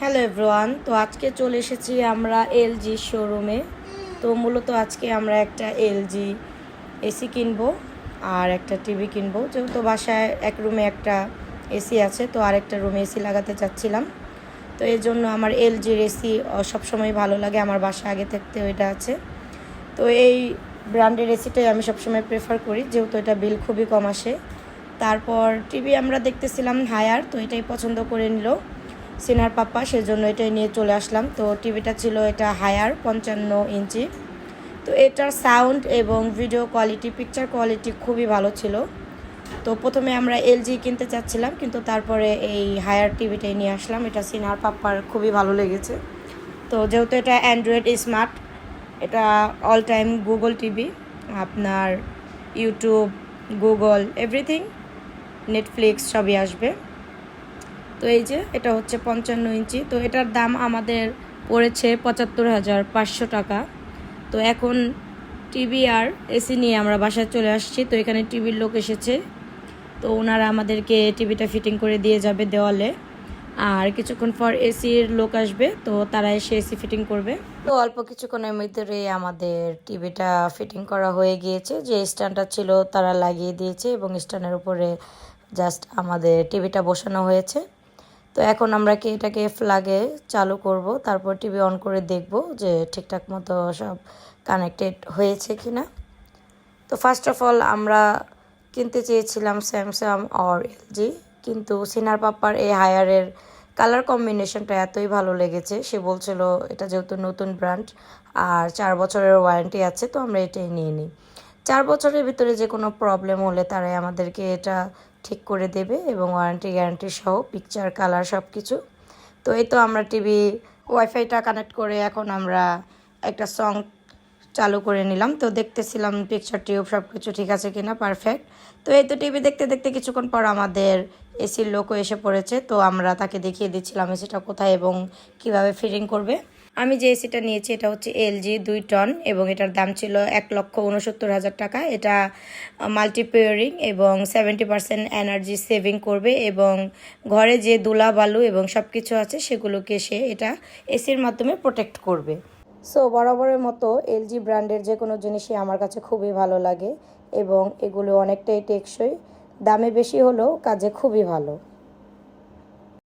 Hello everyone, তো আজকে চলে এসেছি আমরা এলজি শোরুমে। তো মূলত আজকে আমরা একটা এলজি এসি কিনবো আর একটা টিভি কিনবো। যেহেতু বাসায় এক রুমে একটা এসি আছে, তো আরেকটা রুমে এসি লাগাতে চাচ্ছিলাম। তো এর জন্য আমার এলজির এসি সবসময় ভালো লাগে, আমার বাসায় আগে থাকতে এটা আছে। তো এই ব্র্যান্ডের এসিটাই আমি সবসময় প্রেফার করি, যেহেতু এটা বিল খুবই কম আসে। তারপর টিভি আমরা দেখতেছিলাম হায়ার, তো এটাই পছন্দ করে নিল সিনার পাপ্পা, সেজন্য এটাই নিয়ে চলে আসলাম। তো টিভিটা ছিল এটা হায়ার 55 ইঞ্চি। তো এটার সাউন্ড এবং ভিডিও কোয়ালিটি, পিকচার কোয়ালিটি খুবই ভালো ছিল। তো প্রথমে আমরা এলজি কিনতে চাচ্ছিলাম, কিন্তু তারপরে এই হায়ার টিভিটাই নিয়ে আসলাম। এটা সিনার পাপ্পার খুবই ভালো লেগেছে। তো যেহেতু এটা অ্যান্ড্রয়েড স্মার্ট, এটা অল টাইম গুগল টিভি, আপনার ইউটিউব, গুগল, এভরিথিং, নেটফ্লিক্স সবই আসবে। তো এই যে এটা হচ্ছে 55 ইঞ্চি। তো এটার দাম আমাদের পড়েছে ৭৫,৫০০ টাকা। তো এখন টিভি আর এসি নিয়ে আমরা বাসায় চলে আসছি। তো এখানে টিভির লোক এসেছে, তো ওনারা আমাদেরকে টিভিটা ফিটিং করে দিয়ে যাবে দেওয়ালে। আর কিছুক্ষণ পর এসির লোক আসবে, তো তারা এসে এসি ফিটিং করবে। তো অল্প কিছুক্ষণের ভিতরে আমাদের টিভিটা ফিটিং করা হয়ে গিয়েছে। যে স্ট্যান্ডটা ছিল তারা লাগিয়ে দিয়েছে এবং স্ট্যান্ডের উপরে জাস্ট আমাদের টিভিটা বসানো হয়েছে। তো এখন আমরা কি এটাকে ফ্ল্যাগে চালু করব, তারপর টিভি অন করে দেখব যে ঠিকঠাক মতো সব কানেক্টেড হয়েছে কি না। তো ফার্স্ট অফ অল আমরা কিনতে চেয়েছিলাম স্যামসাং আর এলজি, কিন্তু সিনার পাপ্পার এই হায়ারের কালার কম্বিনেশনটা এতই ভালো লেগেছে, সে বলছিল এটা যেহেতু নতুন ব্র্যান্ড আর 4 বছরের ওয়ারেন্টি আছে, তো আমরা এটাই নিয়ে নিই। 4 বছরের ভিতরে যে কোনো প্রবলেম হলে তারাই আমাদেরকে এটা ঠিক করে দেবে এবং ওয়ারেন্টি গ্যারান্টি সহ পিকচার, কালার সব কিছু। তো এই তো আমরা টিভি ওয়াইফাইটা কানেক্ট করে এখন আমরা একটা সং চালু করে নিলাম। তো দেখতেছিলাম পিকচার টিউব সব কিছু ঠিক আছে কিনা, পারফেক্ট। তো এই তো টিভি দেখতে দেখতে কিছুক্ষণ পর আমাদের এসির লোকও এসে পড়েছে। তো আমরা তাকে দেখিয়ে দিচ্ছিলাম এসিটা কোথায় এবং কিভাবে ফিটিং করবে। আমি যে এসিটা নিয়েছি এটা হচ্ছে এলজি 2 টন এবং এটার দাম ছিল ১,৬৯,০০০ টাকা। এটা মাল্টিপিয়ারিং এবং 70% এনার্জি সেভিং করবে এবং ঘরে যে ধুলা বালু এবং সব কিছু আছে সেগুলোকে সে এটা এসির মাধ্যমে প্রোটেক্ট করবে। সো বরাবরের মতো এলজি ব্র্যান্ডের যে কোনো জিনিসই আমার কাছে খুবই ভালো লাগে এবং এগুলো অনেকটাই টেকসই, দামে বেশি হলেও কাজে খুবই ভালো।